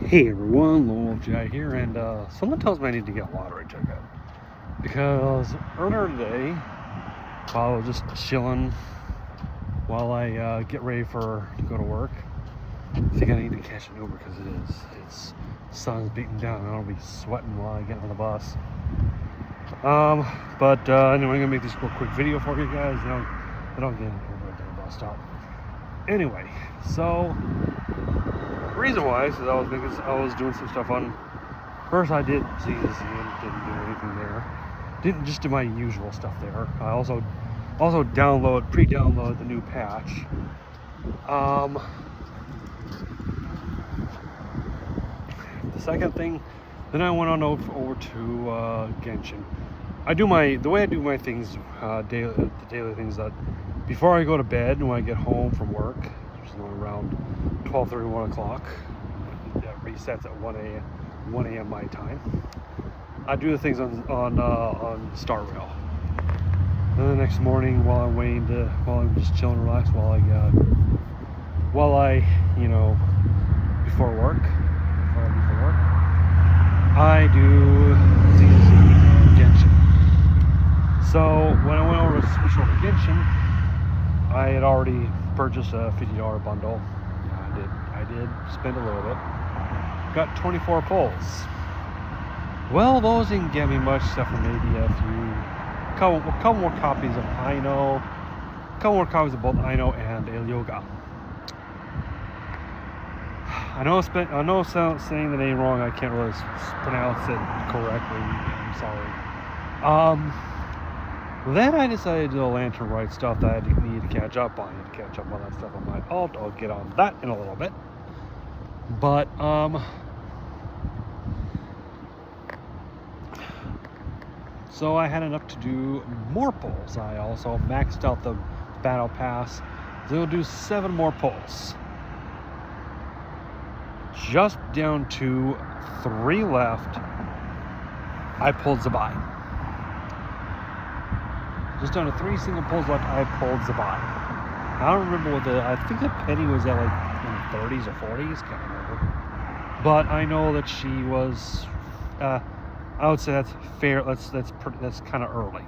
Hey everyone, Lowell Jai here, and someone tells me I need to get a lottery ticket because earlier today, while I was just chilling, while I get ready to go to work, I think I need to catch an Uber because it's sun's beating down and I'll be sweating while I get on the bus. But anyway, I'm gonna make this real quick video for you guys. I don't get an Uber at the bus stop. Anyway, so. Reason why is I was doing some stuff on. First, I did ZZ and didn't do anything there. Didn't just do my usual stuff there. I also pre-downloaded the new patch. The second thing, then I went on over to Genshin. The way I do my things, the daily things that before I go to bed, when I get home from work, which is around 12:30, 1 o'clock, that resets at 1 a.m. my time. I do the things on Star Rail. Then the next morning, while I'm just chilling, relaxed, before work, I do ZZ and Genshin. So when I went over to switch over to Genshin, I had already purchased a $50 bundle. I did spend a little bit. Got 24 pulls. Well, those didn't get me much except for maybe a couple more copies of Aino, a couple more copies of both Aino and El Yoga. I know saying the name wrong. I can't really pronounce it correctly. I'm sorry. Then I decided to do the Lantern Rite stuff that I need to catch up on. I need to catch up on that stuff on my alt. I'll get on that in a little bit. But so I had enough to do more pulls. I also maxed out the battle pass. So we'll do 7 more pulls. Just down to 3 left. I pulled Zabai. Just down to 3 single pulls left. I pulled Zabai. I don't remember I think the penny was at like in the 30s or 40s. Can't remember. But I know that she was. I would say that's fair. That's kind of early.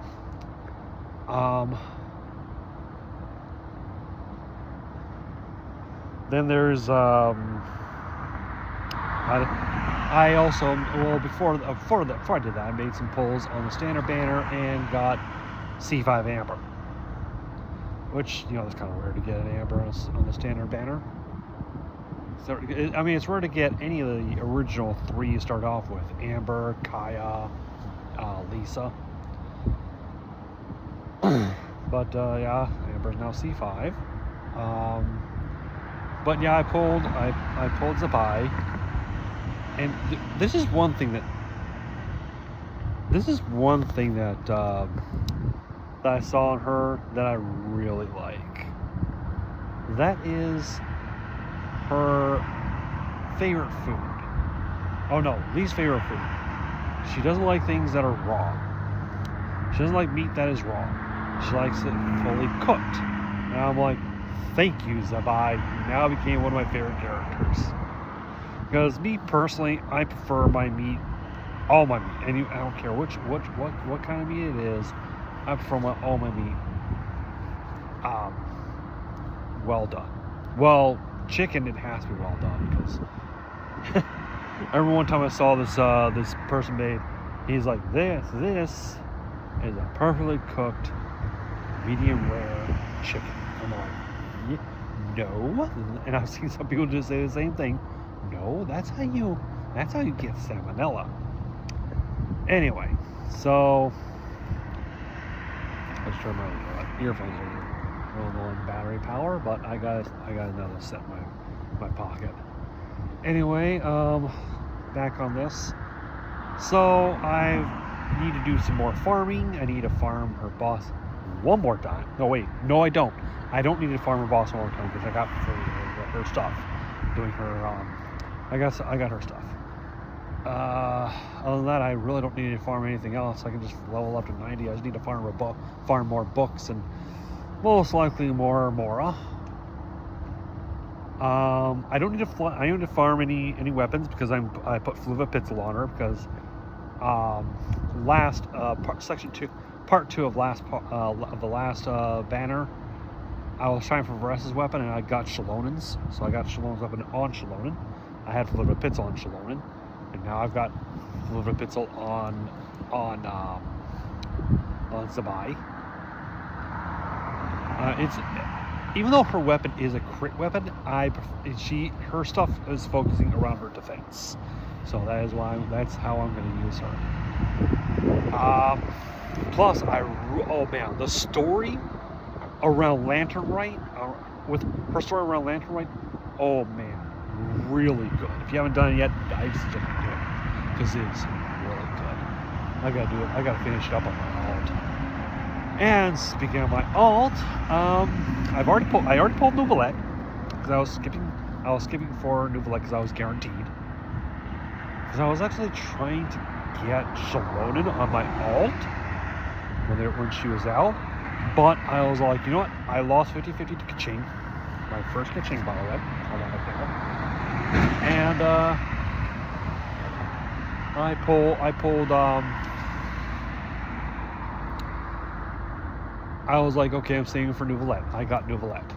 Then there's I also before I did that, I made some pulls on the standard banner and got C5 Amber, which it's kind of rare to get an Amber on the standard banner. So, I mean, it's rare to get any of the original 3 you start off with: Amber, Kaya, Lisa. But yeah, Amber's now C5. But yeah, I pulled Zabai, and this is one thing that I saw in her that I really like. That is her favorite food. Oh no, least favorite food. She doesn't like things that are raw. She doesn't like meat that is raw. She likes it fully cooked. And I'm like, thank you, Zabai. You now became one of my favorite characters. Because me personally, I prefer all my meat, and I don't care what kind of meat it is. I prefer all my meat well done. Well, chicken, it has to be well done, because every one time I saw this person made, he's like, this is a perfectly cooked medium rare chicken. I'm like, no. And I've seen some people just say the same thing. No, that's how you get salmonella. Anyway, so let's turn my earphones over. Low on battery power, but I got another set in my pocket. Anyway, back on this. So I need to do some more farming. I need to farm her boss one more time. No, wait, no, I don't. I don't need to farm her boss one more time because I got her stuff. Doing her, I got her stuff. Other than that, I really don't need to farm anything else. I can just level up to 90. I just need to farm more books and most likely more Mora. I don't need to fly. I don't need to farm any weapons because I put Fluva Pitzel on her because part two of the last banner, I was trying for Varessa's weapon and I got Shalonen's, so I got Shalonen's weapon on Shalonen. I had Fluva Pitzel on Shalonen, and now I've got Fluva Pitzel on Zabai. It's even though her weapon is a crit weapon, her stuff is focusing around her defense. So that's how I'm going to use her. Plus, oh man, the story around Lantern Rite, with her story around Lantern Rite, oh man, really good. If you haven't done it yet, I suggest you do it because it is really good. I gotta do it. I gotta finish it up on my alt. And speaking of my alt, I already pulled Nouvellette because I was skipping for Nouvellette because I was guaranteed. Because I was actually trying to get Shalonen on my alt when she was out, but I was like, you know what? I lost 50-50 to Kaching, my first Kaching by the way. And I pulled. I was like, okay, I'm saving for Nouvellette. I got Nouvellette.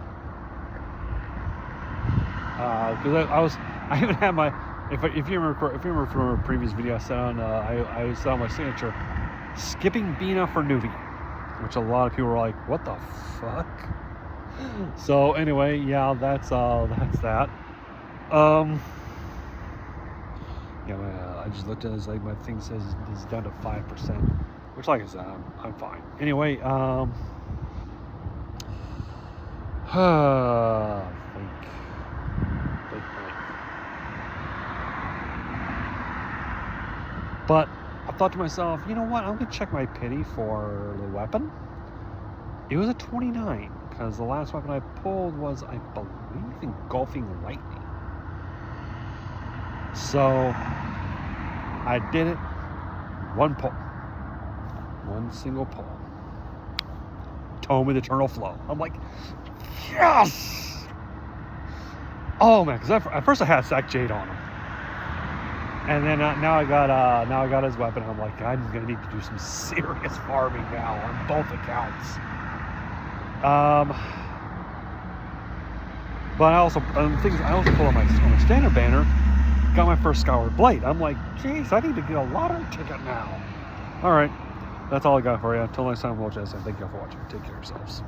Because I even had my, if you remember from a previous video, I said on my signature, skipping Bina for Nuvi, which a lot of people were like, what the fuck? So anyway, yeah, that's that. Yeah, I just looked at it, like my thing says it's down to 5%, which, like I said, I'm fine. Anyway, but I thought to myself, you know what? I'm gonna check my pity for the weapon. It was a 29 because the last weapon I pulled was, I believe, Engulfing Lightning. So I did it. One pull. One single pull. Tome with Eternal Flow. I'm like, yes! Oh man, because at first I had Sack Jade on him. And then now I got his weapon. I'm like, I'm gonna need to do some serious farming now on both accounts. But I also pulled on my standard banner. Got my first Skyward Blade. I'm like, geez, I need to get a lottery ticket now. All right, that's all I got for you. Until next time, we'll just say thank you all for watching. Take care of yourselves.